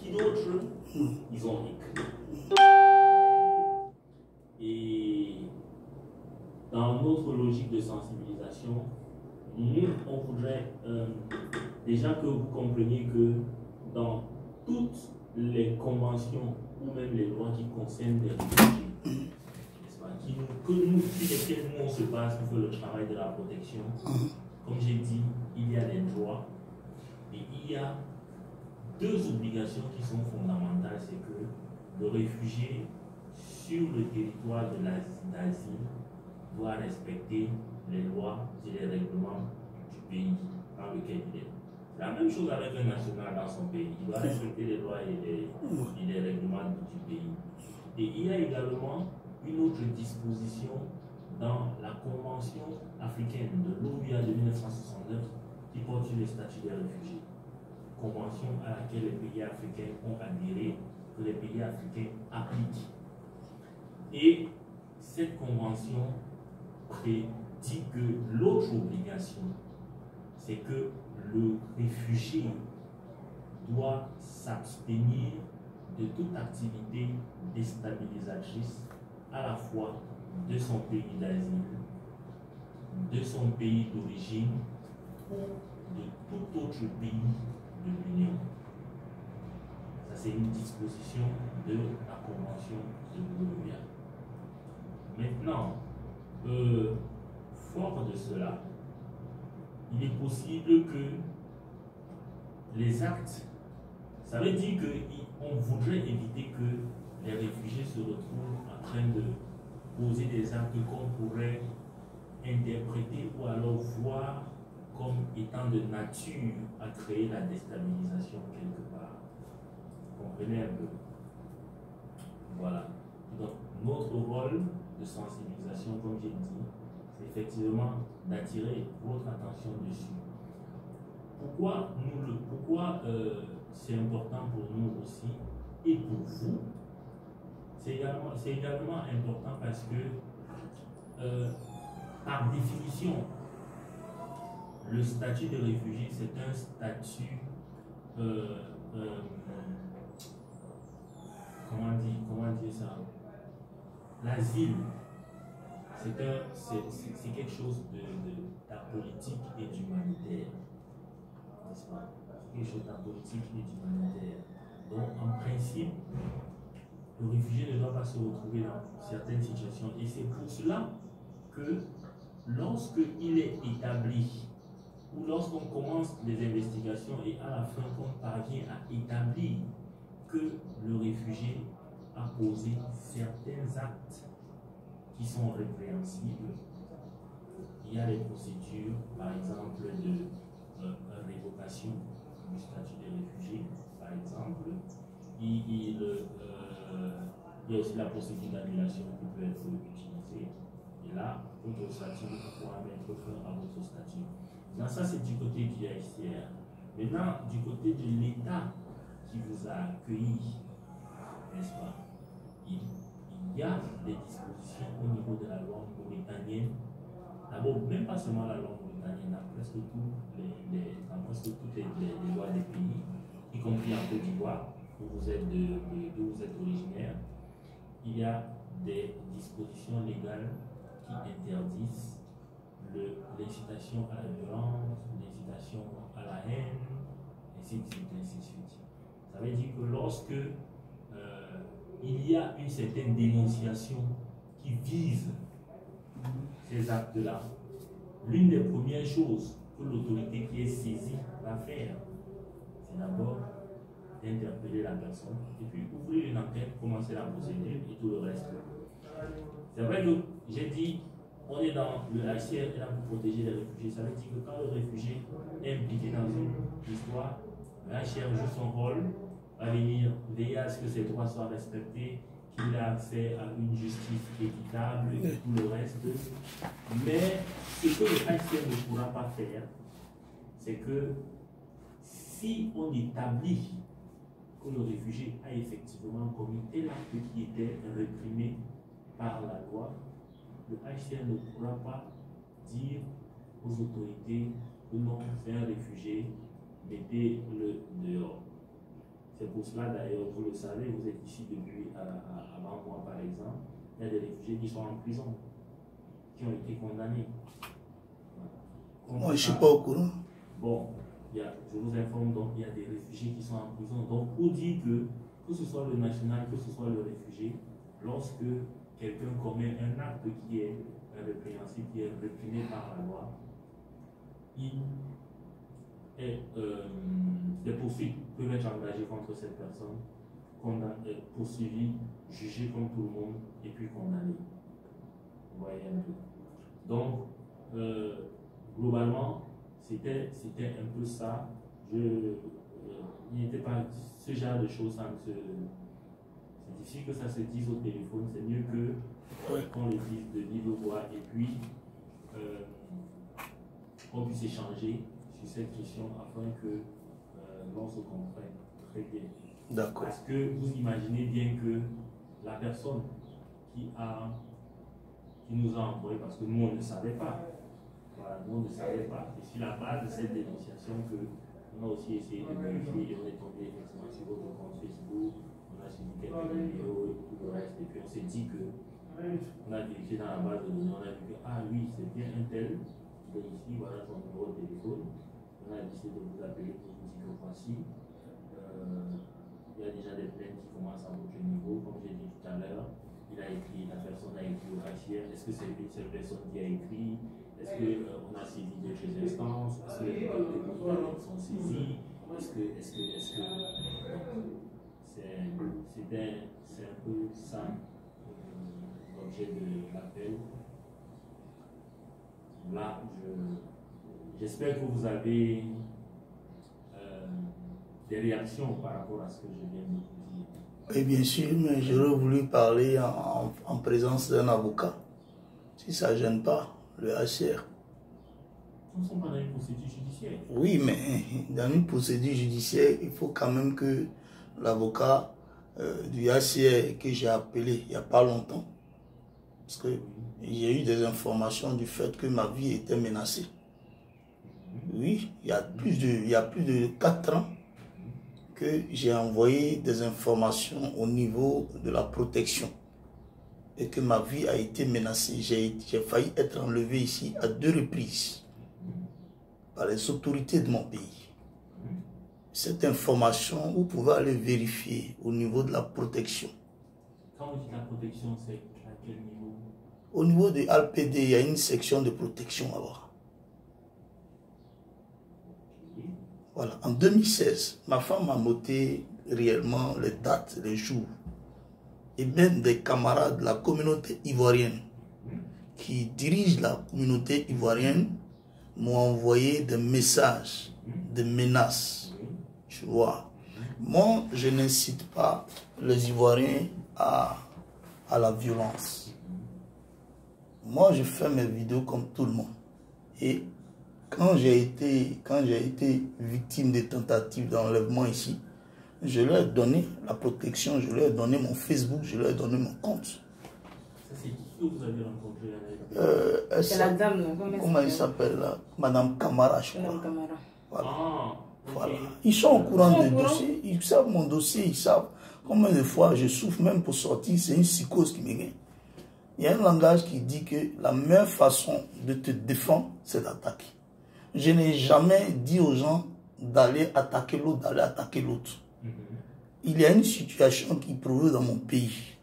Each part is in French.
qui d'autre ils ont écrit. Et dans notre logique de sensibilisation, nous, on voudrait déjà que vous compreniez que dans toutes les conventions ou même les lois qui concernent les réfugiés, sur lesquelles nous on se base pour faire le travail de la protection, comme j'ai dit, il y a des droits et il y a deux obligations qui sont fondamentales. C'est que le réfugié sur le territoire de l'asile doit respecter les lois et les règlements du pays dans lequel il est. C'est la même chose avec un national dans son pays. Il doit respecter les lois et les règlements du pays. Et il y a également une autre disposition dans la Convention africaine de l'OUA de 1969 qui porte sur le statut des réfugiés. Convention à laquelle les pays africains ont adhéré, que les pays africains appliquent. Et cette convention dit que l'autre obligation, c'est que le réfugié doit s'abstenir de toute activité déstabilisatrice à la fois de son pays d'asile, de son pays d'origine ou de tout autre pays de l'Union. Ça, c'est une disposition de la Convention de l'OUA. Maintenant, fort de cela, il est possible que les actes, ça veut dire qu'on voudrait éviter que les réfugiés se retrouvent en train de poser des actes qu'on pourrait interpréter ou alors voir comme étant de nature à créer la déstabilisation quelque part. Vous comprenez un peu? Voilà. Donc, notre rôle de sensibilisation, comme j'ai dit, c'est effectivement d'attirer votre attention dessus. Pourquoi c'est important pour nous aussi et pour vous? C'est également important parce que, par définition, le statut de réfugié, c'est un statut, comment dire ça? L'asile, c'est quelque chose d'apolitique et d'humanitaire, n'est-ce pas? C'est quelque chose d'apolitique et d'humanitaire. Donc, en principe, le réfugié ne doit pas se retrouver dans certaines situations. Et c'est pour cela que lorsqu'il est établi, ou lorsqu'on commence des investigations et à la fin qu'on parvient à établir que le réfugié a posé certains actes qui sont répréhensibles, il y a des procédures, par exemple, de révocation du statut de réfugié, par exemple. Il y a aussi la procédure d'annulation qui peut être utilisée. Et là, votre statut pourra mettre fin à votre statut. Donc ça, c'est du côté du HCR. Maintenant, du côté de l'État qui vous a accueilli, n'est-ce pas? Il y a des dispositions au niveau de la loi mauritanienne. D'abord, même pas seulement la loi mauritanienne, dans presque toutes les lois des pays, y compris en Côte d'Ivoire, d'où vous êtes originaire, il y a des dispositions légales qui interdisent l'incitation à la violence, l'incitation à la haine, ainsi de suite, ainsi de suite. Ça veut dire que lorsque il y a une certaine dénonciation qui vise ces actes-là, l'une des premières choses que l'autorité qui est saisie va faire, c'est d'abord d'interpeller la personne et puis ouvrir une enquête, commencer la procédure et tout le reste. C'est vrai que j'ai dit, on est dans le HCR est là pour protéger les réfugiés. Ça veut dire que quand le réfugié est impliqué dans une histoire, le HCR joue son rôle, va venir veiller à ce que ses droits soient respectés, qu'il ait accès à une justice équitable et tout le reste. Mais ce que le HCR ne pourra pas faire, c'est que si on établit que le réfugié a effectivement commis tel acte qui était réprimé par la loi, le HCR ne pourra pas dire aux autorités que non, c'est un réfugié, mettez-le dehors. C'est pour cela d'ailleurs, vous le savez, vous êtes ici depuis avant moi par exemple, il y a des réfugiés qui sont en prison, qui ont été condamnés. Moi, je ne suis pas au courant. Bon, je vous informe donc, il y a des réfugiés qui sont en prison. Donc, pour dire que ce soit le national, que ce soit le réfugié, lorsque quelqu'un commet un acte qui est répréhensible, qui est réprimé par la loi, des poursuites peuvent être engagées contre cette personne, poursuivies, jugées comme tout le monde, et puis condamnées. Vous voyez un peu. Donc, globalement, c'était un peu ça. Il n'était pas ce genre de choses. C'est difficile que ça se dise au téléphone. C'est mieux que qu'on le dise de vive voix et puis on puisse échanger sur cette question afin que l'on se comprenne très bien. D'accord. Parce que vous imaginez bien que la personne qui nous a envoyé, parce que nous on ne savait pas. Voilà, nous on ne savait pas. Et sur la base de cette dénonciation on a aussi essayé de vérifier et on est tombé effectivement sur votre compte Facebook, on a suivi quelques vidéos et tout le reste. Et puis on s'est dit que on a vérifié dans la base de données, on a vu que oui, c'est bien un tel, il est ici, voilà son numéro de téléphone. On a décidé de vous appeler pour vous dire que voici. Il y a déjà des plaintes qui commencent à votre niveau, comme j'ai dit tout à l'heure. La personne a écrit au HCR. Est-ce que c'est cette personne qui a écrit? Est-ce qu'on a saisi d'autres instances? Est-ce que les autorités sont saisies? C'est un peu ça l'objet de l'appel. Là, j'espère que vous avez des réactions par rapport à ce que je viens de vous dire. Oui, bien sûr, mais j'aurais voulu parler en présence d'un avocat, si ça ne gêne pas le HCR. Nous sommes pas dans une procédure judiciaire. Oui, mais dans une procédure judiciaire, il faut quand même que l'avocat du HCR que j'ai appelé il n'y a pas longtemps, parce que j'ai eu des informations du fait que ma vie était menacée. Oui, il y a plus de 4 ans que j'ai envoyé des informations au niveau de la protection et que ma vie a été menacée. J'ai failli être enlevé ici à 2 reprises par les autorités de mon pays. Cette information, vous pouvez aller vérifier au niveau de la protection. Quand vous dites la protection, c'est à quel niveau? Au niveau de ALPD, il y a une section de protection là-bas. Voilà, en 2016, ma femme a noté réellement les dates, les jours. Et même des camarades de la communauté ivoirienne qui dirigent la communauté ivoirienne m'ont envoyé des messages, des menaces. Tu vois. Moi, je n'incite pas les Ivoiriens à la violence. Moi, je fais mes vidéos comme tout le monde. Et quand j'ai été victime de tentatives d'enlèvement ici, je leur ai donné la protection, je leur ai donné mon Facebook, je leur ai donné mon compte. Ça, c'est qui que vous avez rencontré? C'est la dame, comment elle s'appelle là? Madame Camara, je crois. Madame Camara. Voilà. Okay. Voilà. Ils sont au courant du dossier, ils savent mon dossier, ils savent combien de fois je souffre même pour sortir, c'est une psychose qui me gagne. Il y a un langage qui dit que la meilleure façon de te défendre, c'est d'attaquer. Je n'ai jamais dit aux gens d'aller attaquer l'autre, d'aller attaquer l'autre. Il y a une situation qui prévaut dans mon pays.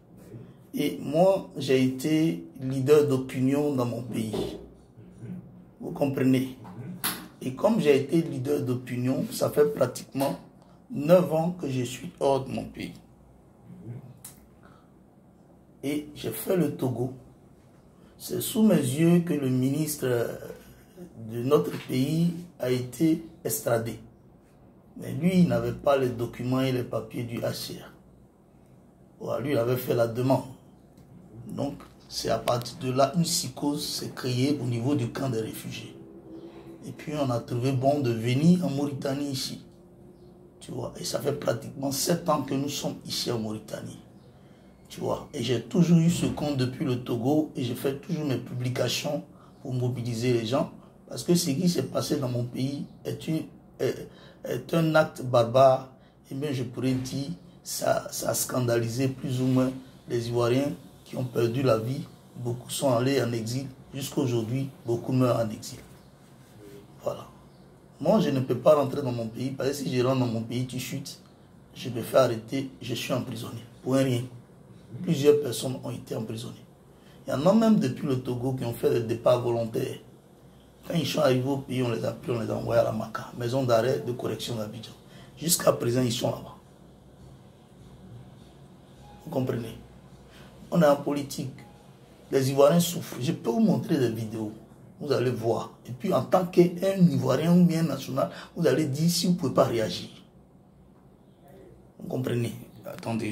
Et moi, j'ai été leader d'opinion dans mon pays. Vous comprenez? Et comme j'ai été leader d'opinion, ça fait pratiquement 9 ans que je suis hors de mon pays. Et j'ai fait le Togo. C'est sous mes yeux que le ministre de notre pays a été extradé. Mais lui, il n'avait pas les documents et les papiers du HCR. Voilà, lui, il avait fait la demande. Donc, c'est à partir de là, une psychose s'est créée au niveau du camp des réfugiés. Et puis, on a trouvé bon de venir en Mauritanie ici. Tu vois, et ça fait pratiquement 7 ans que nous sommes ici en Mauritanie. Tu vois, et j'ai toujours eu ce compte depuis le Togo et je fais toujours mes publications pour mobiliser les gens. Parce que ce qui s'est passé dans mon pays est un acte barbare eh bien, je pourrais dire ça a scandalisé plus ou moins les Ivoiriens qui ont perdu la vie. Beaucoup sont allés en exil. Jusqu'à aujourd'hui, beaucoup meurent en exil. Voilà. Moi, je ne peux pas rentrer dans mon pays parce que si je rentre dans mon pays, tu chutes, je me fais arrêter, je suis emprisonné. Pour un rien. Plusieurs personnes ont été emprisonnées. Il y en a même depuis le Togo qui ont fait des départs volontaires. Quand ils sont arrivés au pays, on les a pris, on les a envoyés à la MACA, maison d'arrêt de correction d'Abidjan. Jusqu'à présent, ils sont là-bas. Vous comprenez? On est en politique. Les Ivoiriens souffrent. Je peux vous montrer des vidéos. Vous allez voir. Et puis, en tant qu'un Ivoirien ou bien national, vous allez dire si vous ne pouvez pas réagir. Vous comprenez? Attendez,